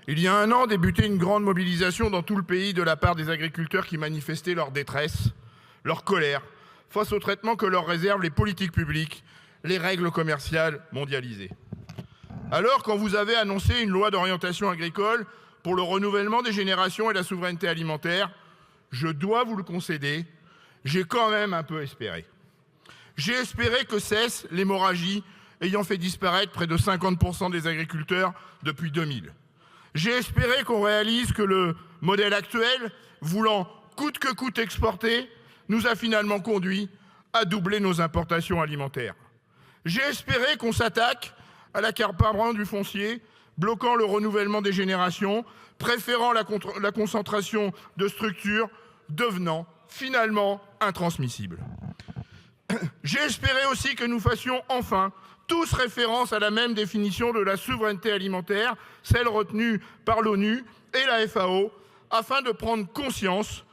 Il y a un an débutait une grande mobilisation dans tout le pays de la part des agriculteurs qui manifestaient leur détresse, leur colère, face au traitement que leur réservent les politiques publiques, les règles commerciales mondialisées. Alors, quand vous avez annoncé une loi d'orientation agricole pour le renouvellement des générations et la souveraineté alimentaire, je dois vous le concéder, j'ai quand même un peu espéré. J'ai espéré que cesse l'hémorragie ayant fait disparaître près de 50% des agriculteurs depuis 2000. J'ai espéré qu'on réalise que le modèle actuel, voulant coûte que coûte exporter, nous a finalement conduit à doubler nos importations alimentaires. J'ai espéré qu'on s'attaque à l'accaparement du foncier, bloquant le renouvellement des générations, préférant la concentration de structures, devenant finalement intransmissibles. J'ai espéré aussi que nous fassions enfin tous référence à la même définition de la souveraineté alimentaire, celle retenue par l'ONU et la FAO, afin de prendre conscience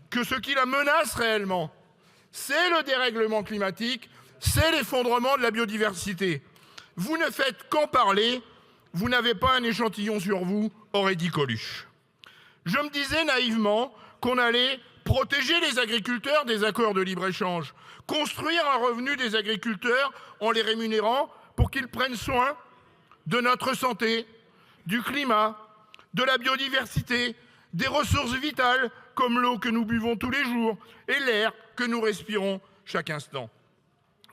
que ce qui la menace réellement, c'est le dérèglement climatique, c'est l'effondrement de la biodiversité. Vous ne faites qu'en parler, vous n'avez pas un échantillon sur vous, aurait dit Coluche. Je me disais naïvement qu'on allait protéger les agriculteurs des accords de libre-échange, construire un revenu des agriculteurs en les rémunérant pour qu'ils prennent soin de notre santé, du climat, de la biodiversité, des ressources vitales comme l'eau que nous buvons tous les jours et l'air que nous respirons chaque instant.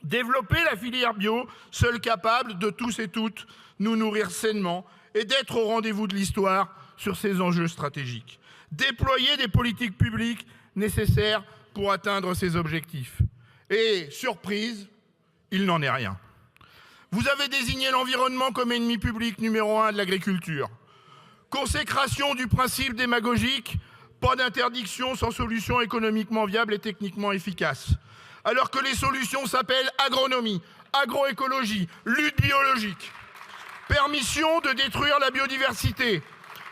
Développer la filière bio, seule capable de tous et toutes nous nourrir sainement et d'être au rendez-vous de l'histoire sur ces enjeux stratégiques. Déployer des politiques publiques nécessaires pour atteindre ces objectifs. Et, surprise, il n'en est rien. Vous avez désigné l'environnement comme ennemi public numéro 1 de l'agriculture. Consécration du principe démagogique, pas d'interdiction sans solution économiquement viable et techniquement efficace. Alors que les solutions s'appellent agronomie, agroécologie, lutte biologique. Permission de détruire la biodiversité,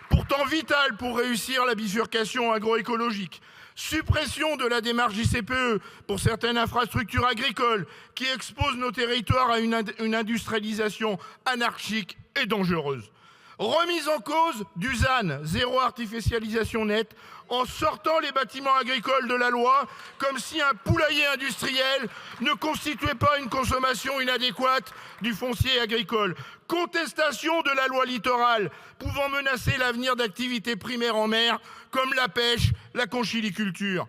pourtant vitale pour réussir la bifurcation agroécologique. Suppression de la démarche ICPE pour certaines infrastructures agricoles qui exposent nos territoires à une industrialisation anarchique et dangereuse. Remise en cause du ZAN, zéro artificialisation nette, en sortant les bâtiments agricoles de la loi, comme si un poulailler industriel ne constituait pas une consommation inadéquate du foncier agricole. Contestation de la loi littorale, pouvant menacer l'avenir d'activités primaires en mer, comme la pêche, la conchyliculture.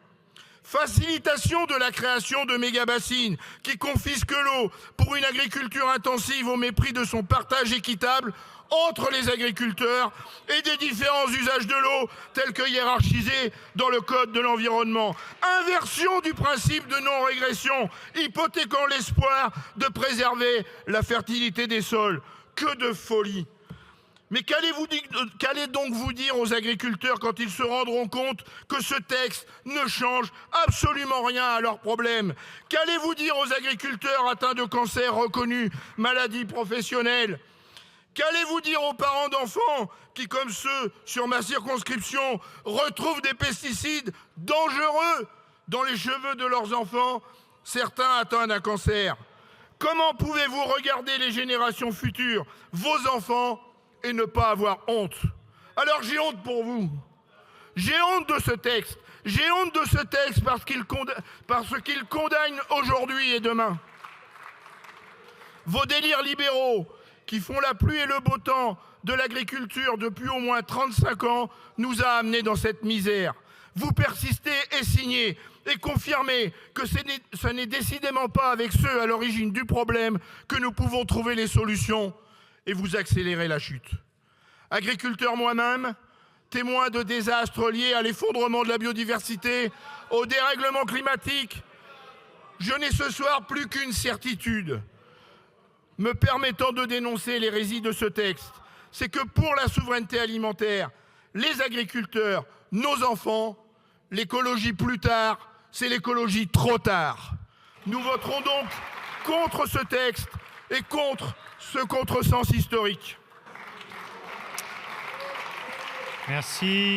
Facilitation de la création de méga-bassines qui confisquent l'eau pour une agriculture intensive au mépris de son partage équitable entre les agriculteurs et des différents usages de l'eau tels que hiérarchisés dans le Code de l'environnement. Inversion du principe de non-régression, hypothéquant l'espoir de préserver la fertilité des sols. Que de folie! Mais qu'allez donc vous dire aux agriculteurs quand ils se rendront compte que ce texte ne change absolument rien à leurs problèmes? Qu'allez-vous dire aux agriculteurs atteints de cancer reconnus maladie professionnelle? Qu'allez-vous dire aux parents d'enfants qui, comme ceux sur ma circonscription, retrouvent des pesticides dangereux dans les cheveux de leurs enfants, certains atteints d'un cancer? Comment pouvez-vous regarder les générations futures, vos enfants, et ne pas avoir honte? Alors j'ai honte pour vous. J'ai honte de ce texte. J'ai honte de ce texte parce qu'il condamne aujourd'hui et demain. Vos délires libéraux qui font la pluie et le beau temps de l'agriculture depuis au moins 35 ans nous a amenés dans cette misère. Vous persistez et signez et confirmez que ce n'est décidément pas avec ceux à l'origine du problème que nous pouvons trouver les solutions. Et vous accélérez la chute. Agriculteur moi-même, témoin de désastres liés à l'effondrement de la biodiversité, au dérèglement climatique, je n'ai ce soir plus qu'une certitude me permettant de dénoncer l'hérésie de ce texte. C'est que pour la souveraineté alimentaire, les agriculteurs, nos enfants, l'écologie plus tard, c'est l'écologie trop tard. Nous voterons donc contre ce texte et contre ce contresens historique. Merci.